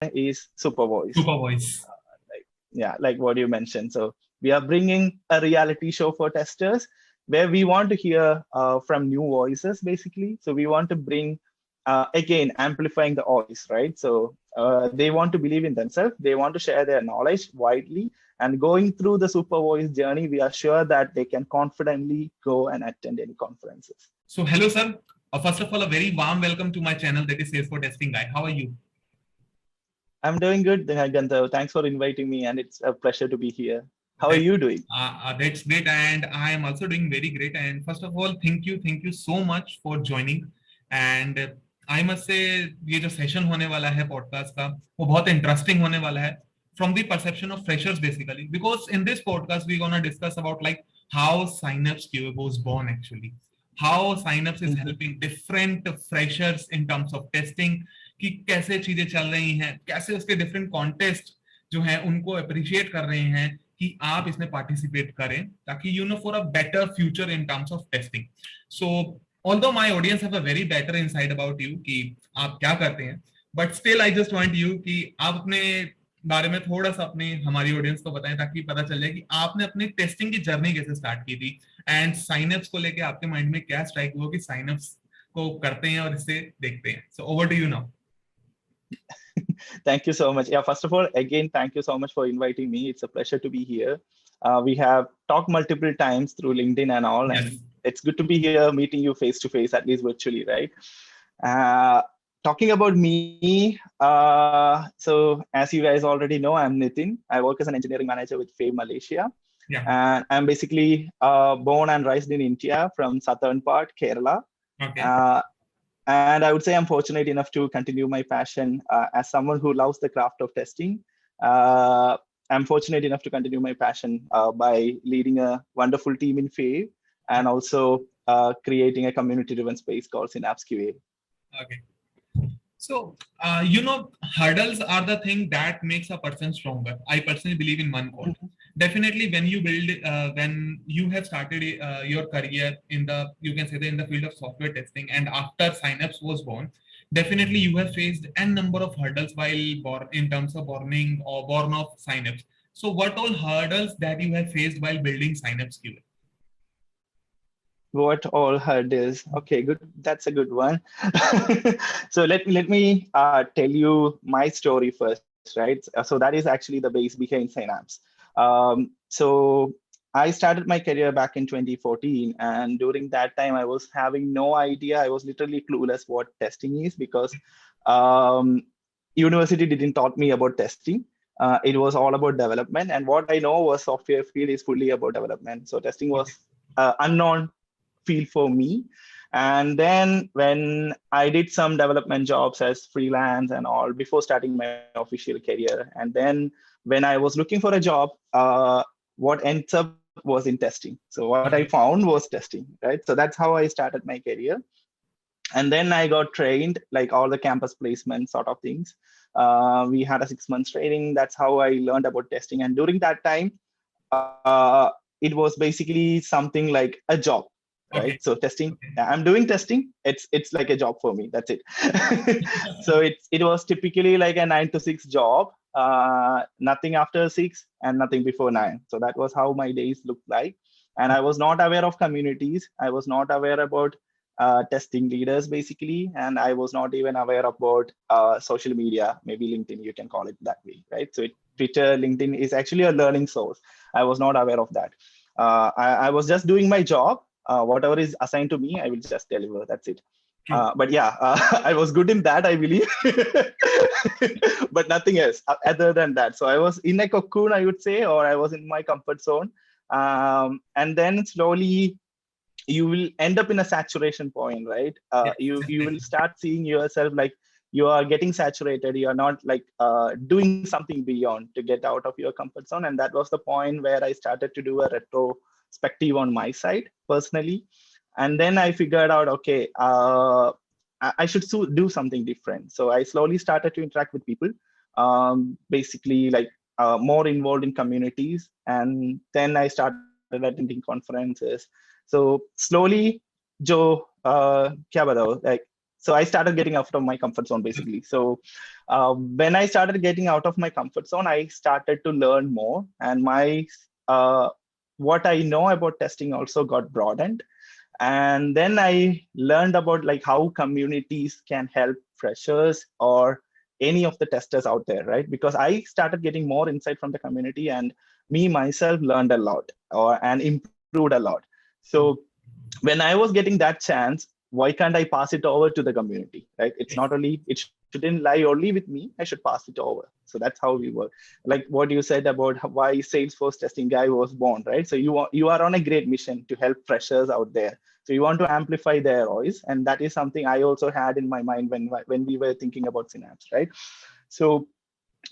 is Super Voice. Super voice. Like what you mentioned. So we are bringing a reality show for testers where we want to hear from new voices, basically. So we want to bring, again, amplifying the voice, right? So they want to believe in themselves. They want to share their knowledge widely. And going through the Super Voice journey, we are sure that they can confidently go and attend any conferences. So hello, sir. First of all, a very warm welcome to my channel, that is Sales for Testing Guy. How are you? I'm doing good, Gandharv. Thanks for inviting me, and it's a pleasure to be here. How are That, you doing? that's great, and I am also doing very great. And first of all, thank you so much for joining. And I must say, ये जो session होने वाला है podcast का, वो बहुत interesting होने वाला है. From the perception of freshers, basically, because in this podcast we're gonna discuss about like how Synapse QA was born actually, how Synapse is helping different freshers in terms of testing, कि कैसे चीजें चल रही हैं, कैसे उसके different contest जो हैं उनको appreciate कर रहे हैं कि आप इसमें participate करें ताकि for a better future in terms of testing. So although my audience have a very better insight about you कि आप क्या करते हैं, but still I just want you कि आप अपने बारे में थोड़ा सा अपने हमारी ऑडियंस को बताएं ताकि पता चल जाए कि आपने अपनी टेस्टिंग की जर्नी कैसे स्टार्ट की थी एंड साइनअप्स को लेके आपके माइंड में क्या स्ट्राइक हुआ कि साइनअप्स को करते हैं और इसे देखते हैं. So over to you now. Thank you so much. Yeah, first of all, again, thank you so much for inviting me. It's a pleasure to be here. We have talked multiple times through LinkedIn and all, Yes. and it's good to be here meeting you face to face, at least virtually, right? Talking about me, so as you guys already know, I'm Nithin. I work as an engineering manager with Fave Malaysia. Yeah. And I'm basically born and raised in India from southern part, Kerala. Okay. And I would say I'm fortunate enough to continue my passion as someone who loves the craft of testing. I'm fortunate enough to continue my passion by leading a wonderful team in Fave and also creating a community-driven space called Synapse QA. Okay. So, hurdles are the thing that makes a person stronger. I personally believe in one quote. Definitely, when you build, when you have started your career in the, you can say in the field of software testing, and after Synapse was born, definitely you have faced n number of hurdles while born in terms of born of Synapse. So, what all hurdles that you have faced while building Synapse QA? What all hurdles? Okay, good. That's a good one. So let me tell you my story first, right? So that is actually the base behind Synapse. So I started my career back in 2014, and during that time, I was having no idea. I was literally clueless what testing is because university didn't taught me about testing. It was all about development, and what I know was software field is fully about development. So testing was unknown field for me. And then when I did some development jobs as freelance and all before starting my official career, and then when I was looking for a job, what ends up was in testing. So what I found was testing, right? So that's how I started my career. And then I got trained, like all the campus placement sort of things. We had a 6 months training. That's how I learned about testing. And during that time, it was basically something like a job. Right. So testing, I'm doing testing. It's like a job for me. That's it. So it was typically like a 9 to 6 job, nothing after 6 and nothing before 9. So that was how my days looked like. And I was not aware of communities. I was not aware about testing leaders, basically. And I was not even aware about social media, maybe LinkedIn, you can call it that way. Right. So Twitter, LinkedIn is actually a learning source. I was not aware of that. I was just doing my job. Whatever is assigned to me, I will just deliver. That's it. But yeah, I was good in that, I believe. But nothing else other than that. So I was in a cocoon, I would say, or I was in my comfort zone. And then slowly you will end up in a saturation point, right? You will start seeing yourself like you are getting saturated. You are not like doing something beyond to get out of your comfort zone. And that was the point where I started to do a retrospective on my side personally. And then I figured out, okay, I should do something different. So I slowly started to interact with people, basically like more involved in communities. And then I started attending conferences. So slowly, जो क्या बताओ, like so I started getting out of my comfort zone basically. So when I started getting out of my comfort zone, I started to learn more, and my what I know about testing also got broadened. And then I learned about like how communities can help freshers or any of the testers out there, right? Because I started getting more insight from the community, and me myself learned a lot and improved a lot. So when I was getting that chance, why can't I pass it over to the community, right? It's not only, it shouldn't lie only with me, I should pass it over. So that's how we work. Like what you said about why Salesforce testing guy was born, right? So you are on a great mission to help freshers out there. So you want to amplify their voice, and that is something I also had in my mind when we were thinking about Synapse, right? So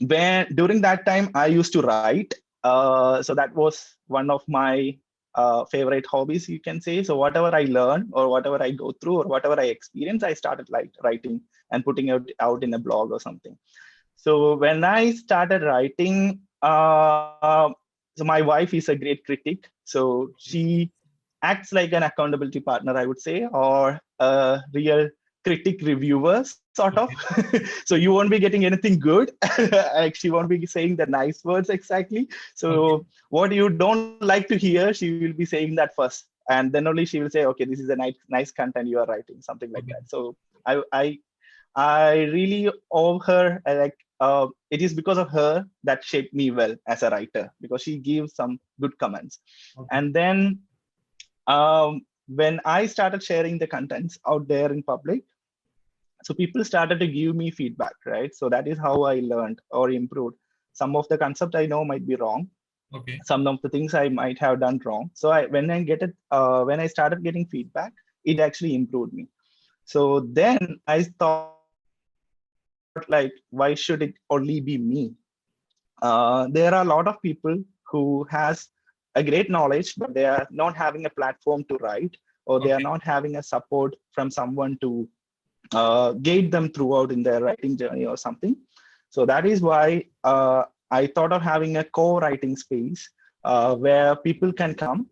when during that time I used to write, so that was one of my favorite hobbies, you can say. So whatever I learn or whatever I go through or whatever I experience, I started like writing and putting it out in a blog or something. So when I started writing, so my wife is a great critic. So she acts like an accountability partner, I would say, or a real critic reviewer, sort of. Okay. So you won't be getting anything good. Like she won't be saying the nice words exactly. Okay. So what you don't like to hear, she will be saying that first. And then only she will say, okay, this is a nice content you are writing, something like that. Okay. So I really owe her, it is because of her that shaped me well as a writer, because she gives some good comments. Okay. And then when I started sharing the contents out there in public, so people started to give me feedback, right? So that is how I learned or improved. Some of the concept I know might be wrong. Okay. Some of the things I might have done wrong. So when I started getting feedback, it actually improved me. So then I thought like, why should it only be me? There are a lot of people who has a great knowledge, but they are not having a platform to write, or they are Okay. not having a support from someone to guide them throughout in their writing journey or something. So that is why I thought of having a co-writing space where people can come,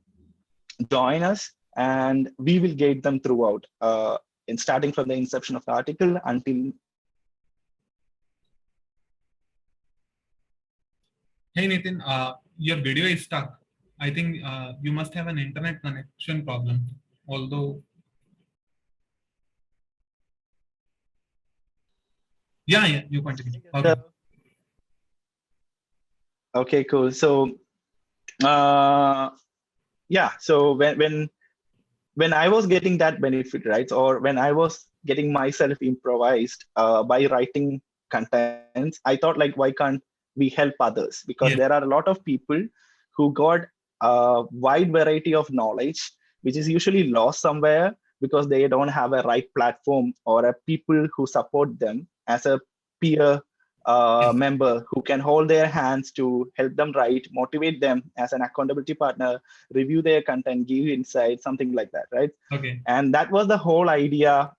join us, and we will guide them throughout, in starting from the inception of the article until Hey Nitin, your video is stuck. I think you must have an internet connection problem. Although, yeah, yeah, you continue. Okay. Okay, cool. So uh, yeah, so when I was getting that benefit, right, or when I was getting myself improvised by writing contents, I thought like, why can't we help others? Because there Yes. are a lot of people who got a wide variety of knowledge, which is usually lost somewhere because they don't have a right platform or a people who support them as a peer Yes. member who can hold their hands to help them write, motivate them as an accountability partner, review their content, give insight, something like that, right? Okay. And that was the whole idea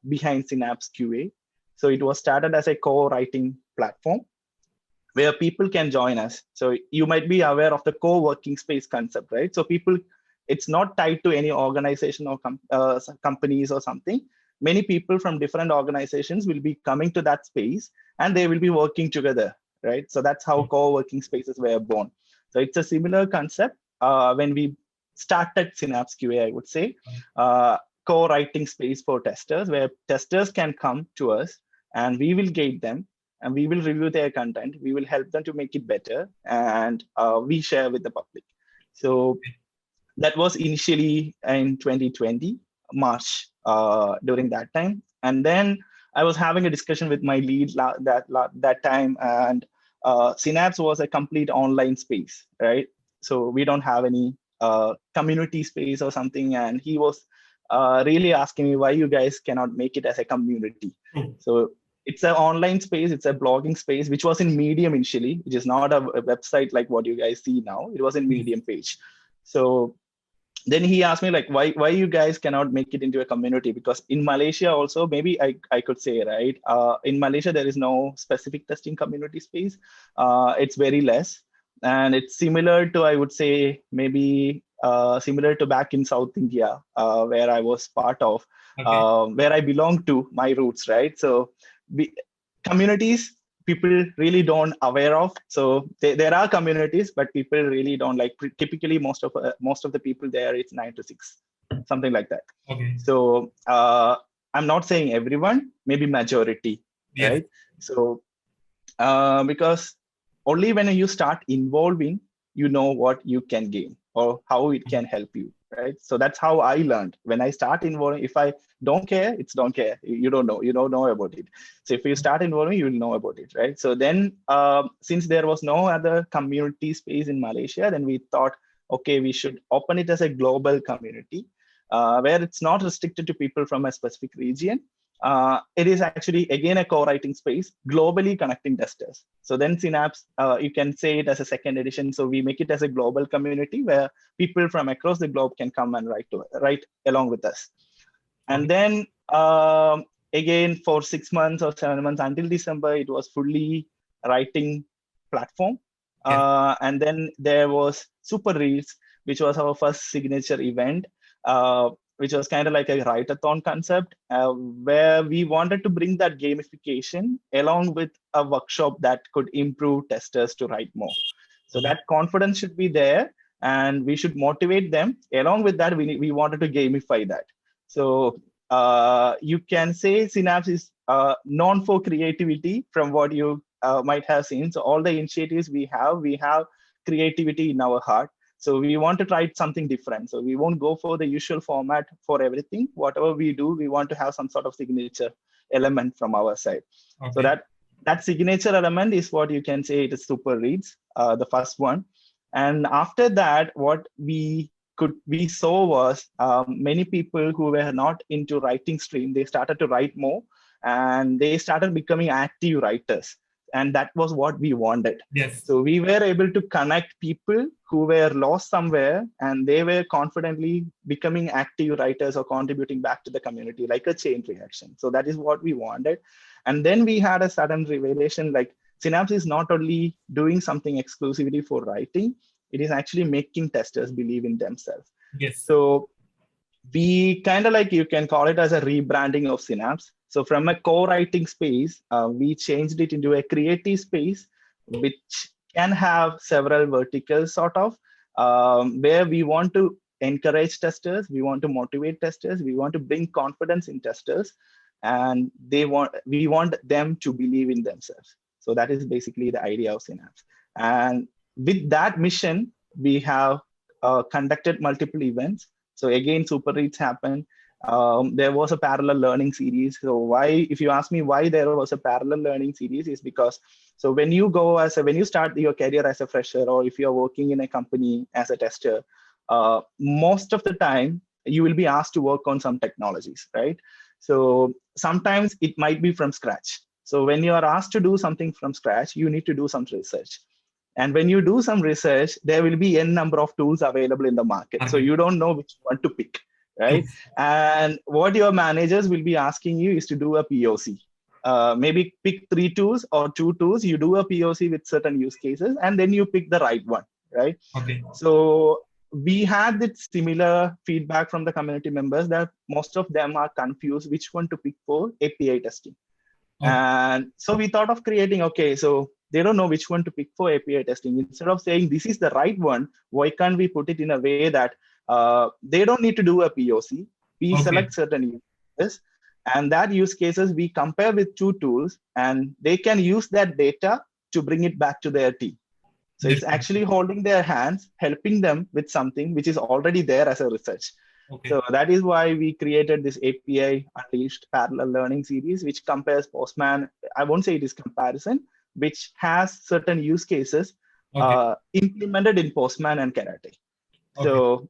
behind Synapse QA. So it was started as a co-writing platform where people can join us. So you might be aware of the co-working space concept, right? So people, it's not tied to any organization or companies or something. Many people from different organizations will be coming to that space and they will be working together, right? So that's how co-working spaces were born. So it's a similar concept when we started Synapse QA, I would say, co-writing space for testers, where testers can come to us and we will guide them and we will review their content. We will help them to make it better, and we share with the public. So that was initially in 2020 March, during that time. And then I was having a discussion with my lead that time, and Synapse was a complete online space, right? So we don't have any community space or something, and he was really asking me why you guys cannot make it as a community. True. So it's an online space, it's a blogging space, which was in Medium initially, which is not a website like what you guys see now. It was in Yes. Medium page. So then he asked me like, why you guys cannot make it into a community? Because in Malaysia also, maybe I could say, right, in Malaysia there is no specific testing community space. It's very less, and it's similar to, I would say, maybe similar to back in South India, where I was part of, Okay. where I belong to, my roots, right? So communities, people really don't aware of. So there are communities, but people really don't like. Typically, most of the people there, it's 9 to 6, something like that. Okay. So I'm not saying everyone, maybe majority, Yes. right? So because only when you start involving, you know what you can gain or how it can help you, right? So that's how I learned. When I start involving, if I don't care, it's don't care. You don't know about it. So if you start involving, you will know about it, right? So then since there was no other community space in Malaysia, then we thought, okay, we should open it as a global community where it's not restricted to people from a specific region. It is actually, again, a co-writing space, globally connecting testers. So then Synapse, you can say it as a second edition. So we make it as a global community where people from across the globe can come and write along with us. And then again, for 6 months or 7 months until December, it was fully writing platform. And then there was Super Reels, which was our first signature event, which was kind of like a write-a-thon concept, where we wanted to bring that gamification along with a workshop that could improve testers to write more. So that confidence should be there, and we should motivate them. Along with that, we wanted to gamify that. So you can say Synapse is known for creativity from what you might have seen. So all the initiatives we have creativity in our heart. So we want to try something different. So we won't go for the usual format for everything. Whatever we do, we want to have some sort of signature element from our side. So that signature element is what you can say it is Super Reads, the first one. And after that, what we saw was many people who were not into writing stream, they started to write more and they started becoming active writers. And that was what we wanted. Yes. So we were able to connect people who were lost somewhere and they were confidently becoming active writers or contributing back to the community like a chain reaction. So that is what we wanted. And then we had a sudden revelation, like Synapse is not only doing something exclusively for writing, it is actually making testers believe in themselves. Yes. So we kind of like, you can call it as a rebranding of Synapse. So from a co-writing space, we changed it into a creative space, which can have several verticals sort of, where we want to encourage testers, we want to motivate testers, we want to bring confidence in testers, and we want them to believe in themselves. So that is basically the idea of Synapse. And with that mission, we have conducted multiple events. So again, Super Reads happened. There was a parallel learning series. So why, if you ask me why there was a parallel learning series, is because, so when you start your career as a fresher, or if you're working in a company as a tester, most of the time you will be asked to work on some technologies, right? So sometimes it might be from scratch. So when you are asked to do something from scratch, you need to do some research. And when you do some research, there will be n number of tools available in the market. So you don't know which one to pick, right? And what your managers will be asking you is to do a POC. Maybe pick 3 tools or 2 tools. You do a POC with certain use cases, and then you pick the right one, right? So we had this similar feedback from the community members that most of them are confused which one to pick for API testing. And so we thought of creating, okay, so they don't know which one to pick for API testing. Instead of saying this is the right one, why can't we put it in a way that they don't need to do a POC? We select certain use cases, and that use cases we compare with 2 tools, and they can use that data to bring it back to their team. So it's actually holding their hands, helping them with something which is already there as a research. So that is why we created this API Unleashed parallel learning series, which compares Postman. I won't say it is comparison, which has certain use cases implemented in Postman and Karate. So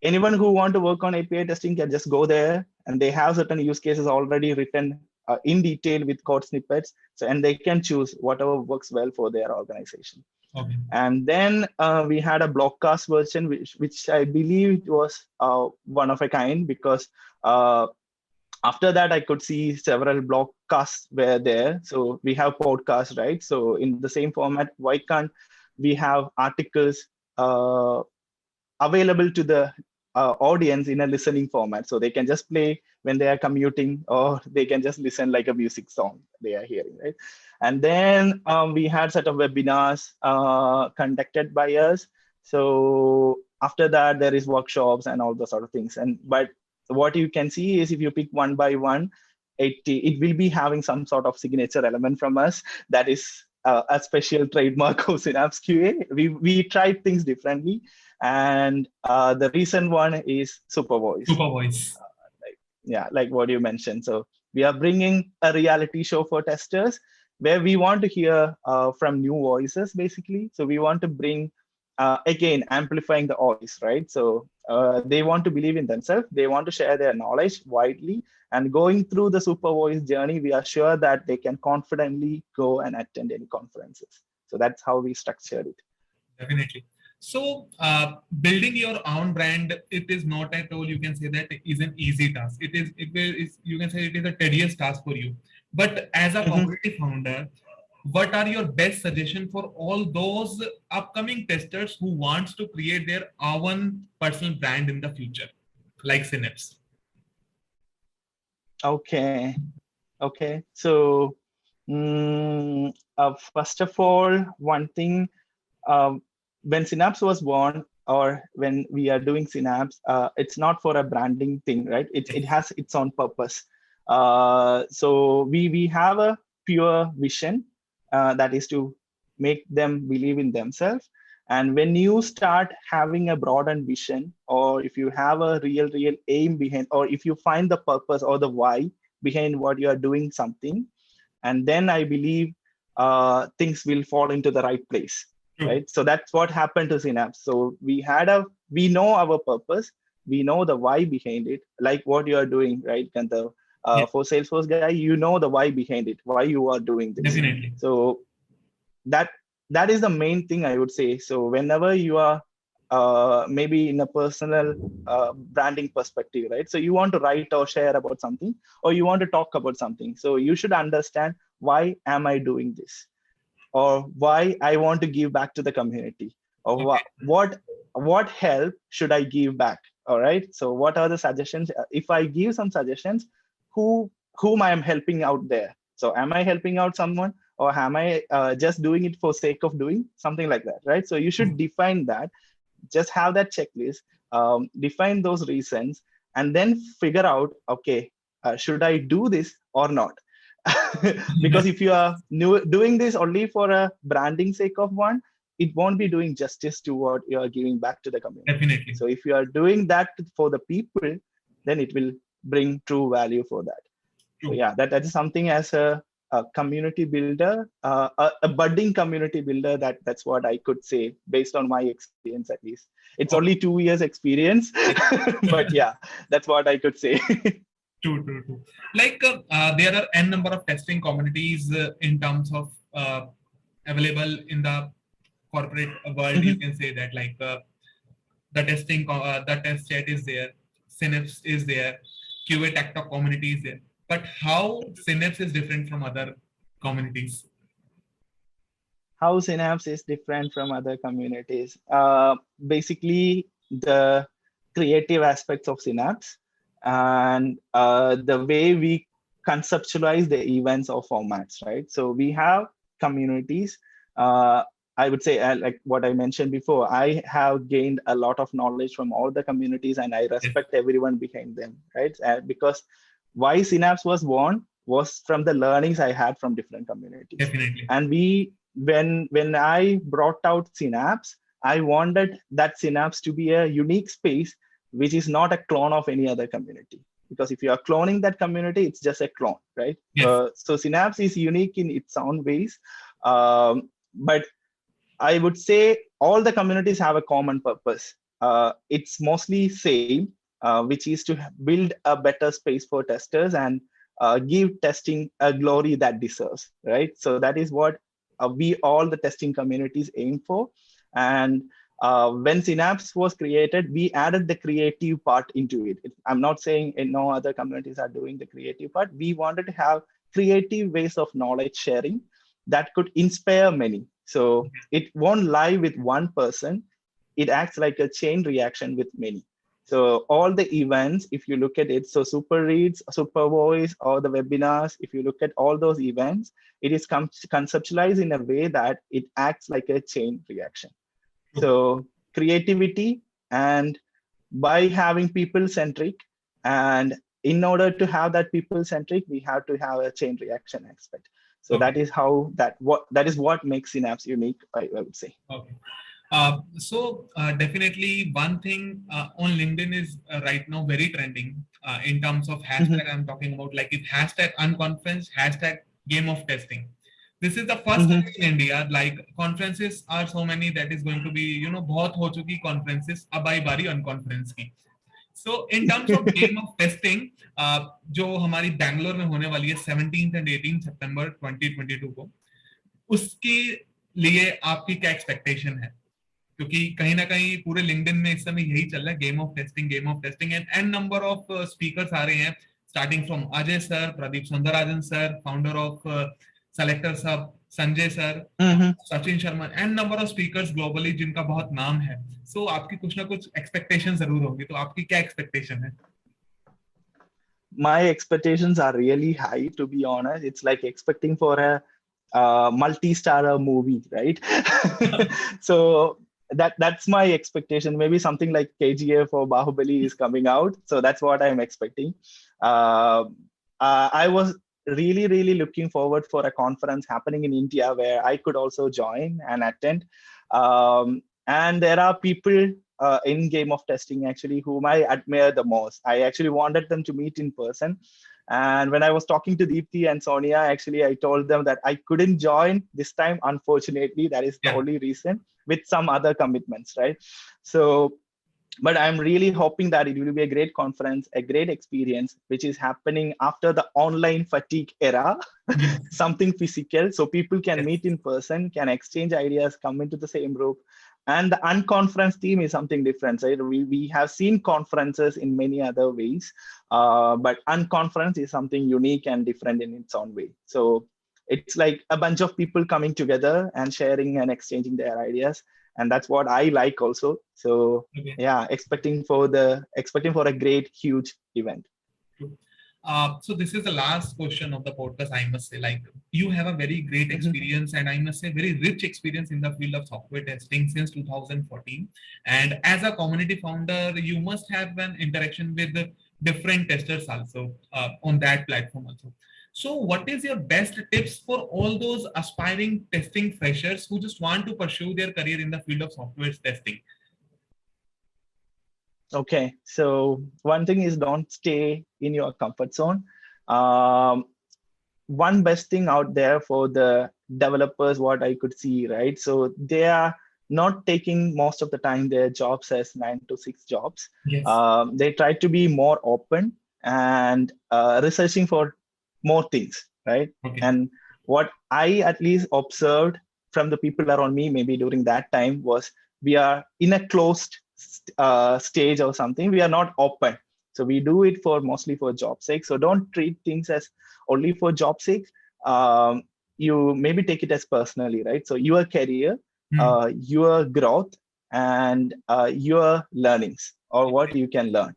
anyone who want to work on API testing can just go there, and they have certain use cases already written in detail with code snippets. So, and they can choose whatever works well for their organization. And then we had a blogcast version, which I believe was one of a kind, because after that, I could see several blogcasts were there. So we have podcasts, right? So in the same format, why can't we have articles available to the audience in a listening format. So they can just play when they are commuting, or they can just listen like a music song they are hearing, right? And then we had set of webinars conducted by us. So after that, there is workshops and all those sort of things. And but what you can see is if you pick one by one, it will be having some sort of signature element from us. That is a special trademark of Synapse QA. We tried things differently, and the recent one is Super Voice. Super Voice. Like what you mentioned. So we are bringing a reality show for testers where we want to hear from new voices, basically. So we want to bring, again, amplifying the voice, right? So they want to believe in themselves. They want to share their knowledge widely. And going through the Super Voice journey, we are sure that they can confidently go and attend any conferences. So that's how we structured it. Definitely. So building your own brand, it is not at all, you can say that is an easy task. It is you can say it is a tedious task for you. But as a community founder, what are your best suggestions for all those upcoming testers who wants to create their own personal brand in the future, like Synapse? Okay. So first of all, one thing, when Synapse was born, or when we are doing Synapse, it's not for a branding thing, right? It has its own purpose. So we have a pure vision, that is to make them believe in themselves. And when you start having a broadened vision, or if you have a real aim behind, or if you find the purpose or the why behind what you are doing something, and then I believe things will fall into the right place. Right. So that's what happened to Synapse. So we know our purpose, we know the why behind it, like what you are doing, right? And for Salesforce guy, you know the why behind it, why you are doing this. Definitely. So that is the main thing I would say. So whenever you are maybe in a personal branding perspective, right? So you want to write or share about something, or you want to talk about something. So you should understand, why am I doing this? Or why I want to give back to the community, or what help should I give back? All right. So what are the suggestions? If I give some suggestions, whom I am helping out there? So am I helping out someone, or am I just doing it for sake of doing something like that? Right. So you should define that. Just have that checklist, define those reasons, and then figure out, okay, should I do this or not? Because if you are doing this only for a branding sake of one, it won't be doing justice to what you are giving back to the community. Definitely. So if you are doing that for the people, then it will bring true value for that. So yeah, that is something as a community builder, a budding community builder. That's what I could say based on my experience, at least. It's only 2 years experience, but yeah, that's what I could say. True. Like there are n number of testing communities in terms of available in the corporate world. You can say that, like the test chat is there, Synapse is there, QA Tech Talk community is there. But how Synapse is different from other communities? How Synapse is different from other communities? Basically, the creative aspects of Synapse, and the way we conceptualize the events or formats, right? So we have communities. I would say, like what I mentioned before, I have gained a lot of knowledge from all the communities, and I respect everyone behind them, right? Because why Synapse was born was from the learnings I had from different communities. Definitely. And when I brought out Synapse, I wanted that Synapse to be a unique space, which is not a clone of any other community. Because if you are cloning that community, it's just a clone, right? Yes. So Synapse is unique in its own ways. But I would say all the communities have a common purpose. It's mostly same, which is to build a better space for testers and give testing a glory that deserves, right? So that is what we all the testing communities aim for. And when Synapse was created, we added the creative part into it. I'm not saying no other communities are doing the creative part. We wanted to have creative ways of knowledge sharing that could inspire many. So it won't lie with one person. it acts like a chain reaction with many. So all the events, if you look at it, so super reads, super voice, or the webinars, if you look at all those events, it is conceptualized in a way that it acts like a chain reaction. So creativity, and by having people centric, and in order to have that people centric, we have to have a chain reaction aspect. So that is how that is what makes Synapse unique, I would say. Okay. Definitely one thing on LinkedIn is right now very trending in terms of hashtag. I'm talking about like it hashtag unconference, hashtag game of testing. This is the first time in India, like conferences are so many that is going to be, you know, बहुत हो चुकी conferences, अब आई बारी unconference की. So in terms of game of testing, जो हमारी बैंगलोर में होने वाली है 17th and 18th September 2022 को, उसके लिए आपकी क्या एक्सपेक्टेशन है? क्योंकि कहीं ना कहीं पूरे लिंक्डइन में इस समय यही चल रहा है, game of testing and number of speakers आ रहे हैं, starting from Ajay sir, Pradeep Sundarajan sir, founder of SelectorsHub, Sanjay sir, Sachin Sharma, and number of speakers globally जिनका बहुत नाम है. सो आपकी कुछ ना कुछ एक्सपेक्टेशन जरूर होगी, तो आपकी क्या एक्सपेक्टेशन है? My expectations are really high, to be honest. It's like expecting for a multi-star movie, right? So that's my expectation. Maybe something like KGF or Bahubali is coming out, so that's what I'm expecting. I was really looking forward for a conference happening in India where I could also join and attend. And there are people in game of testing actually whom I admire the most. I actually wanted them to meet in person. And when I was talking to Deepthi and Sonia, actually, I told them that I couldn't join this time, unfortunately. That is the only reason, with some other commitments, right? So, but I'm really hoping that it will be a great conference, a great experience, which is happening after the online fatigue era, something physical. So people can meet in person, can exchange ideas, come into the same room. And the unconference theme is something different. Right? We have seen conferences in many other ways, but unconference is something unique and different in its own way. So it's like a bunch of people coming together and sharing and exchanging their ideas. And that's what I like also. So yeah, expecting for a great, huge event. So this is the last question of the podcast. I must say, like, you have a very great experience, and I must say very rich experience in the field of software testing since 2014. And as a community founder, you must have an interaction with the different testers also on that platform also. So what is your best tips for all those aspiring testing freshers who just want to pursue their career in the field of software testing? Okay, so one thing is don't stay in your comfort zone. One best thing out there for the developers, what I could see, right? So they are not taking most of the time their jobs as 9 to 6 jobs. They try to be more open and researching for more things, right? And what I at least observed from the people around me, maybe during that time, was we are in a closed stage or something. We are not open. So we do it mostly for job sake. So don't treat things as only for job sake. You maybe take it as personally, right? So your career, your growth, and your learnings, or what you can learn.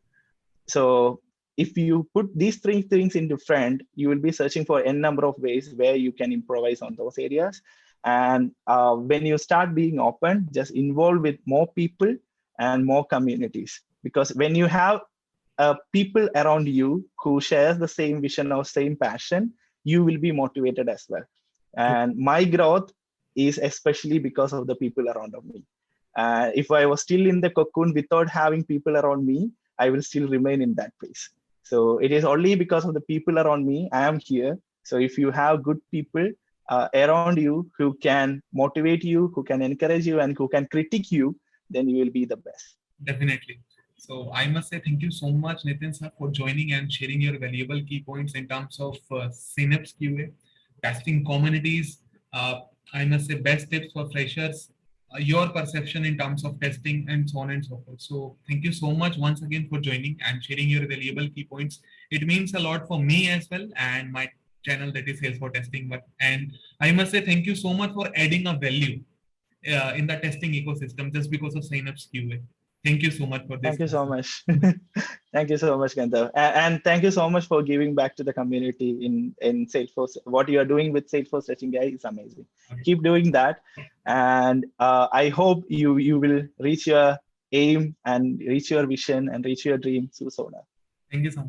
So if you put these 3 things into front, you will be searching for n number of ways where you can improvise on those areas. And when you start being open, just involve with more people and more communities. Because when you have people around you who shares the same vision or same passion, you will be motivated as well. And my growth is especially because of the people around me. If I was still in the cocoon without having people around me, I will still remain in that place. So it is only because of the people around me I am here. So if you have good people around you who can motivate you, who can encourage you, and who can critique you, then you will be the best. Definitely. So I must say thank you so much, Nithin sir, for joining and sharing your valuable key points in terms of Synapse QA, testing communities. I must say best tips for freshers, your perception in terms of testing, and so on and so forth. So thank you so much once again for joining and sharing your valuable key points. It means a lot for me as well and my channel, that is Sales for Testing. And I must say thank you so much for adding a value in the testing ecosystem just because of Synapse QA. Thank you so much for this. Thank you so much. Thank you so much, Gandharv. And thank you so much for giving back to the community in Salesforce. What you are doing with Salesforce Testing AI is amazing. Okay. Keep doing that. And I hope you will reach your aim and reach your vision and reach your dream sooner. Thank you so much.